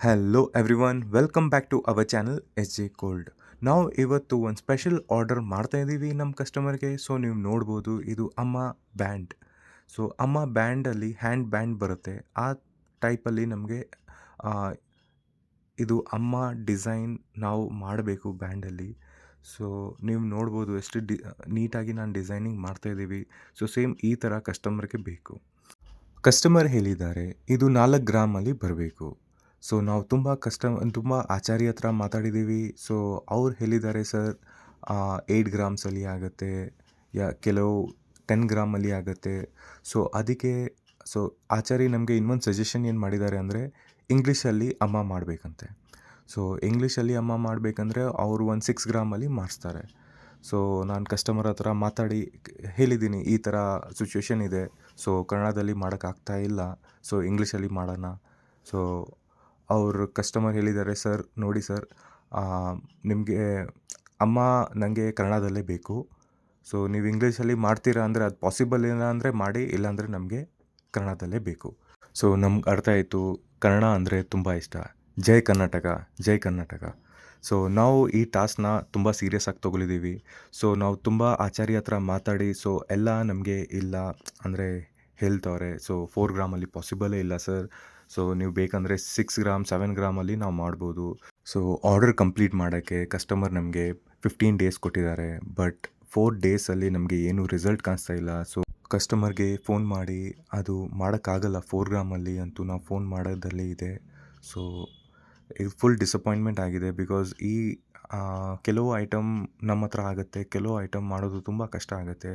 Hello everyone welcome back to our channel S J Gold. ನಾವು ಇವತ್ತು ಒಂದು special order ಮಾಡ್ತಾ ಇದ್ದೀವಿ ನಮ್ಮ ಕಸ್ಟಮರ್ಗೆ. ಸೊ ನೀವು ನೋಡ್ಬೋದು, ಇದು ಅಮ್ಮ ಬ್ಯಾಂಡ್. ಸೊ ಅಮ್ಮ ಬ್ಯಾಂಡಲ್ಲಿ ಹ್ಯಾಂಡ್ ಬ್ಯಾಂಡ್ ಬರುತ್ತೆ, ಆ ಟೈಪಲ್ಲಿ ನಮಗೆ ಇದು ಅಮ್ಮ ಡಿಸೈನ್ ನಾವು ಮಾಡಬೇಕು ಬ್ಯಾಂಡಲ್ಲಿ. ಸೊ ನೀವು ನೋಡ್ಬೋದು ಎಷ್ಟು ನೀಟಾಗಿ ನಾನು ಡಿಸೈನಿಂಗ್ ಮಾಡ್ತಾಯಿದ್ದೀವಿ. ಸೊ ಸೇಮ್ ಈ ಥರ ಕಸ್ಟಮರ್ಗೆ ಬೇಕು. ಕಸ್ಟಮರ್ ಹೇಳಿದ್ದಾರೆ ಇದು 4 ಗ್ರಾಮಲ್ಲಿ ಬರಬೇಕು. ಸೊ ನಾವು ತುಂಬ ಆಚಾರಿ ಹತ್ರ ಮಾತಾಡಿದ್ದೀವಿ. ಸೊ ಅವ್ರು ಹೇಳಿದ್ದಾರೆ, ಸರ್ 8 ಗ್ರಾಮ್ಸಲ್ಲಿ ಆಗುತ್ತೆ, ಕೆಲವು 10 ಗ್ರಾಮಲ್ಲಿ ಆಗುತ್ತೆ. ಸೊ ಅದಕ್ಕೆ ಸೊ ಆಚಾರಿ ನಮಗೆ ಇನ್ನೊಂದು ಸಜೆಷನ್ ಏನು ಮಾಡಿದ್ದಾರೆ ಅಂದರೆ, ಇಂಗ್ಲೀಷಲ್ಲಿ ಅಮ್ಮ ಮಾಡಬೇಕಂತೆ. ಸೊ ಇಂಗ್ಲೀಷಲ್ಲಿ ಅಮ್ಮ ಮಾಡಬೇಕಂದ್ರೆ ಅವರು ಒಂದು 6 ಗ್ರಾಮಲ್ಲಿ ಮಾಡಿಸ್ತಾರೆ. ಸೊ ನಾನು ಕಸ್ಟಮರ್ ಹತ್ರ ಮಾತಾಡಿ ಹೇಳಿದ್ದೀನಿ, ಈ ಥರ ಸಿಚುವೇಶನ್ ಇದೆ. ಸೊ ಕನ್ನಡದಲ್ಲಿ ಮಾಡೋಕ್ಕಾಗ್ತಾ ಇಲ್ಲ, ಸೊ ಇಂಗ್ಲೀಷಲ್ಲಿ ಮಾಡೋಣ. ಸೊ ಅವರು ಕಸ್ಟಮರ್ ಹೇಳಿದ್ದಾರೆ, ಸರ್ ನೋಡಿ ಸರ್, ನಿಮಗೆ ಅಮ್ಮ ನನಗೆ ಕನ್ನಡದಲ್ಲೇ ಬೇಕು. ಸೊ ನೀವು ಇಂಗ್ಲೀಷಲ್ಲಿ ಮಾಡ್ತೀರಾ ಅಂದರೆ ಅದು ಪಾಸಿಬಲ್ ಇಲ್ಲ ಅಂದರೆ ಮಾಡಿ, ಇಲ್ಲಾಂದರೆ ನಮಗೆ ಕನ್ನಡದಲ್ಲೇ ಬೇಕು. ಸೊ ನಮ್ಗೆ ಅರ್ಥ ಆಯಿತು, ಕನ್ನಡ ಅಂದರೆ ತುಂಬ ಇಷ್ಟ. ಜೈ ಕರ್ನಾಟಕ, ಜೈ ಕರ್ನಾಟಕ. ಸೊ ನಾವು ಈ ಟಾಸ್ಕ್ನ ತುಂಬ ಸೀರಿಯಸ್ ಆಗಿ ತೊಗೊಳಿದ್ದೀವಿ. ಸೊ ನಾವು ತುಂಬ ಆಚಾರಿ ಹತ್ರ ಮಾತಾಡಿ, ಸೊ ಎಲ್ಲ ನಮಗೆ ಇಲ್ಲ ಅಂದರೆ ಹೇಳ್ತವ್ರೆ. ಸೊ 4 ಗ್ರಾಮಲ್ಲಿ ಪಾಸಿಬಲೇ ಇಲ್ಲ ಸರ್. ಸೊ ನೀವು ಬೇಕಂದರೆ 6 ಗ್ರಾಮ್ 7 ಗ್ರಾಮಲ್ಲಿ ನಾವು ಮಾಡ್ಬೋದು. ಸೊ ಆರ್ಡರ್ ಕಂಪ್ಲೀಟ್ ಮಾಡೋಕ್ಕೆ ಕಸ್ಟಮರ್ ನಮಗೆ 15 ಡೇಸ್ ಕೊಟ್ಟಿದ್ದಾರೆ. ಬಟ್ 4 ಡೇಸಲ್ಲಿ ನಮಗೆ ಏನೂ ರಿಸಲ್ಟ್ ಕಾಣಿಸ್ತಾ ಇಲ್ಲ. ಸೊ ಕಸ್ಟಮರ್ಗೆ ಫೋನ್ ಮಾಡಿ, ಅದು ಮಾಡೋಕ್ಕಾಗಲ್ಲ 4 ಗ್ರಾಮಲ್ಲಿ ಅಂತೂ ನಾವು ಫೋನ್ ಮಾಡೋದಲ್ಲೇ ಇದೆ. ಸೊ ಇದು ಫುಲ್ ಡಿಸಪಾಯಿಂಟ್ಮೆಂಟ್ ಆಗಿದೆ. ಬಿಕಾಸ್ ಈ ಕೆಲವು ಐಟಮ್ ನಮ್ಮ ಹತ್ರ ಆಗುತ್ತೆ, ಕೆಲವು ಐಟಮ್ ಮಾಡೋದು ತುಂಬ ಕಷ್ಟ ಆಗುತ್ತೆ.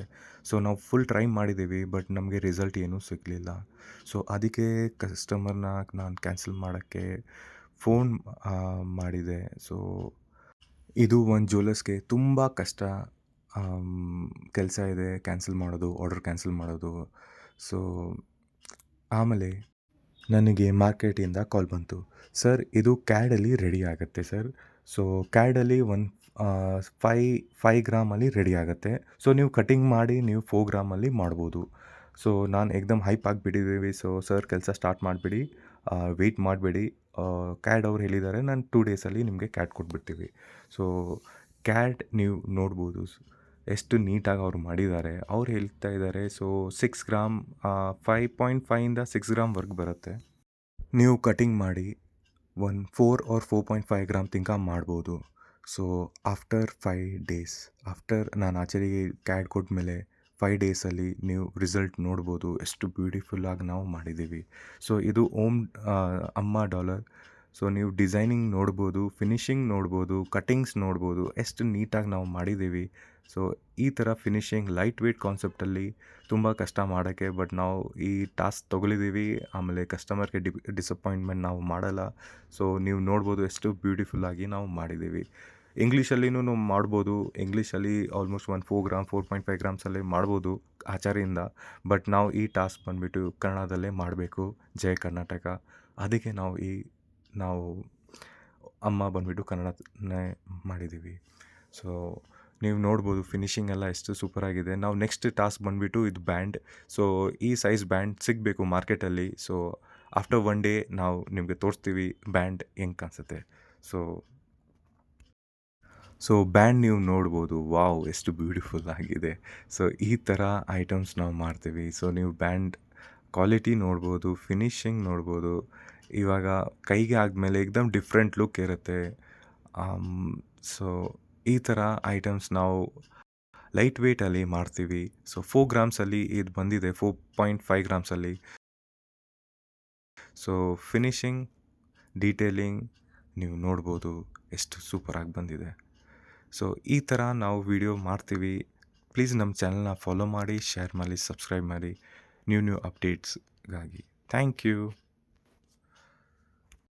ಸೊ ನಾವು ಫುಲ್ ಟ್ರೈ ಮಾಡಿದ್ದೀವಿ, ಬಟ್ ನಮಗೆ ರಿಸಲ್ಟ್ ಏನೂ ಸಿಗಲಿಲ್ಲ. ಸೊ ಅದಕ್ಕೆ ಕಸ್ಟಮರ್ನ ನಾನು ಕ್ಯಾನ್ಸಲ್ ಮಾಡೋಕ್ಕೆ ಫೋನ್ ಮಾಡಿದೆ. ಸೊ ಇದು ಒಂದು ಜ್ಯುವೆಲರ್ಸ್ಗೆ ತುಂಬ ಕಷ್ಟ ಕೆಲಸ ಇದೆ, ಕ್ಯಾನ್ಸಲ್ ಮಾಡೋದು, ಆರ್ಡರ್ ಕ್ಯಾನ್ಸಲ್ ಮಾಡೋದು. ಸೊ ಆಮೇಲೆ ನನಗೆ ಮಾರ್ಕೆಟಿಂದ ಕಾಲ್ ಬಂತು, ಸರ್ ಇದು ಕ್ಯಾಡಲ್ಲಿ ರೆಡಿ ಆಗುತ್ತೆ ಸರ್. ಸೊ ಕ್ಯಾಡಲ್ಲಿ ಒಂದು 5 ಗ್ರಾಮಲ್ಲಿ ರೆಡಿ ಆಗುತ್ತೆ. ಸೊ ನೀವು ಕಟಿಂಗ್ ಮಾಡಿ ನೀವು 4 ಗ್ರಾಮಲ್ಲಿ ಮಾಡ್ಬೋದು. ಸೊ ನಾನು ಏಕ್ದಮ್ ಹೈಪ್ ಆಗಿಬಿಟ್ಟಿದ್ದೀವಿ. ಸೊ ಸರ್ ಕೆಲಸ ಸ್ಟಾರ್ಟ್ ಮಾಡಿಬಿಡಿ, ವೆಯ್ಟ್ ಮಾಡಬೇಡಿ. ಕ್ಯಾಡ್ ಅವ್ರು ಹೇಳಿದ್ದಾರೆ, ನಾನು 2 ಡೇಸಲ್ಲಿ ನಿಮಗೆ ಕ್ಯಾಡ್ ಕೊಟ್ಬಿಡ್ತೀವಿ. ಸೊ ಕ್ಯಾಡ್ ನೀವು ನೋಡ್ಬೋದು ಎಷ್ಟು ನೀಟಾಗಿ ಅವ್ರು ಮಾಡಿದ್ದಾರೆ. ಅವ್ರು ಹೇಳ್ತಾ ಇದ್ದಾರೆ, ಸೊ 6 ಗ್ರಾಮ್ 5.5ಇಂದ 6 ಗ್ರಾಮ್ವರೆಗೆ ಬರುತ್ತೆ. ನೀವು ಕಟಿಂಗ್ ಮಾಡಿ ಒಂದು 4 ಆರ್ 4.5 ಗ್ರಾಮ್ ತನಕ ಮಾಡ್ಬೋದು. ಸೊ ಆಫ್ಟರ್ 5 ಡೇಸ್, ಆಫ್ಟರ್ ನಾನು ಆಚೆಗೆ ಕ್ಯಾಡ್ ಕೊಟ್ಮೇಲೆ 5 ಡೇಸಲ್ಲಿ ನೀವು ರಿಸಲ್ಟ್ ನೋಡ್ಬೋದು, ಎಷ್ಟು ಬ್ಯೂಟಿಫುಲ್ಲಾಗಿ ನಾವು ಮಾಡಿದ್ದೀವಿ. ಸೊ ಇದು ಅಮ್ಮ ಡಾಲರ್. ಸೊ ನೀವು ಡಿಸೈನಿಂಗ್ ನೋಡ್ಬೋದು, ಫಿನಿಷಿಂಗ್ ನೋಡ್ಬೋದು, ಕಟಿಂಗ್ಸ್ ನೋಡ್ಬೋದು, ಎಷ್ಟು ನೀಟಾಗಿ ನಾವು ಮಾಡಿದ್ದೀವಿ. ಸೊ ಈ ಥರ ಫಿನಿಷಿಂಗ್ ಲೈಟ್ ವೇಟ್ ಕಾನ್ಸೆಪ್ಟಲ್ಲಿ ತುಂಬ ಕಷ್ಟ ಮಾಡೋಕ್ಕೆ, ಬಟ್ ನಾವು ಈ ಟಾಸ್ಕ್ ತೊಗೊಳಿದ್ದೀವಿ. ಆಮೇಲೆ ಕಸ್ಟಮರ್ಗೆ ಡಿಸಪಾಯಿಂಟ್ಮೆಂಟ್ ನಾವು ಮಾಡಲ್ಲ. ಸೊ ನೀವು ನೋಡ್ಬೋದು ಎಷ್ಟು ಬ್ಯೂಟಿಫುಲ್ಲಾಗಿ ನಾವು ಮಾಡಿದ್ದೀವಿ. ಇಂಗ್ಲೀಷಲ್ಲಿನೂ ಮಾಡ್ಬೋದು, ಇಂಗ್ಲೀಷಲ್ಲಿ ಆಲ್ಮೋಸ್ಟ್ ಒಂದು 4 ಗ್ರಾಮ್ 4.5 ಗ್ರಾಮ್ಸಲ್ಲೇ ಮಾಡ್ಬೋದು ಆಚಾರಿಯಿಂದ. ಬಟ್ ನಾವು ಈ ಟಾಸ್ಕ್ ಬಂದುಬಿಟ್ಟು ಕನ್ನಡದಲ್ಲೇ ಮಾಡಬೇಕು, ಜೈ ಕರ್ನಾಟಕ. ಅದಕ್ಕೆ ನಾವು ಅಮ್ಮ ಬಂದುಬಿಟ್ಟು ಕನ್ನಡನೇ ಮಾಡಿದ್ದೀವಿ. ಸೊ ನೀವು ನೋಡ್ಬೋದು ಫಿನಿಷಿಂಗ್ ಎಲ್ಲ ಎಷ್ಟು ಸೂಪರಾಗಿದೆ. ನಾವು ನೆಕ್ಸ್ಟ್ ಟಾಸ್ಕ್ ಬಂದುಬಿಟ್ಟು ಇದು ಬ್ಯಾಂಡ್. ಸೊ ಈ ಸೈಜ್ ಬ್ಯಾಂಡ್ ಸಿಗಬೇಕು ಮಾರ್ಕೆಟಲ್ಲಿ. ಸೊ ಆಫ್ಟರ್ 1 ಡೇ ನಾವು ನಿಮಗೆ ತೋರಿಸ್ತೀವಿ ಬ್ಯಾಂಡ್ ಹೆಂಗೆ ಕಾಣಿಸುತ್ತೆ. ಸೊ ಬ್ಯಾಂಡ್ ನೀವು ನೋಡ್ಬೋದು, ವಾವ್ ಎಷ್ಟು ಬ್ಯೂಟಿಫುಲ್ ಆಗಿದೆ. ಸೊ ಈ ಥರ ಐಟಮ್ಸ್ ನಾವು ಮಾಡ್ತೀವಿ. ಸೊ ನೀವು ಬ್ಯಾಂಡ್ ಕ್ವಾಲಿಟಿ ನೋಡ್ಬೋದು, ಫಿನಿಷಿಂಗ್ ನೋಡ್ಬೋದು. ಇವಾಗ ಕೈಗೆ ಆದಮೇಲೆ ಏಕ್ದಮ್ ಡಿಫ್ರೆಂಟ್ ಲುಕ್ ಇರುತ್ತೆ. ಸೊ ಈ ಥರ ಐಟಮ್ಸ್ ನಾವು ಲೈಟ್ ವೇಟಲ್ಲಿ ಮಾಡ್ತೀವಿ. ಸೊ 4 ಗ್ರಾಮ್ಸಲ್ಲಿ ಇದು ಬಂದಿದೆ, 4.5 ಗ್ರಾಮ್ಸಲ್ಲಿ. ಸೊ ಫಿನಿಷಿಂಗ್, ಡೀಟೇಲಿಂಗ್ ನೀವು ನೋಡ್ಬೋದು ಎಷ್ಟು ಸೂಪರಾಗಿ ಬಂದಿದೆ. ಸೊ ಈ ಥರ ನಾವು ವಿಡಿಯೋ ಮಾಡ್ತೀವಿ. ಪ್ಲೀಸ್ ನಮ್ಮ ಚಾನಲ್ನ ಫಾಲೋ ಮಾಡಿ, ಶೇರ್ ಮಾಡಿ, ಸಬ್ಸ್ಕ್ರೈಬ್ ಮಾಡಿ ನ್ಯೂ ಅಪ್ಡೇಟ್ಸ್ಗಾಗಿ. Thank you.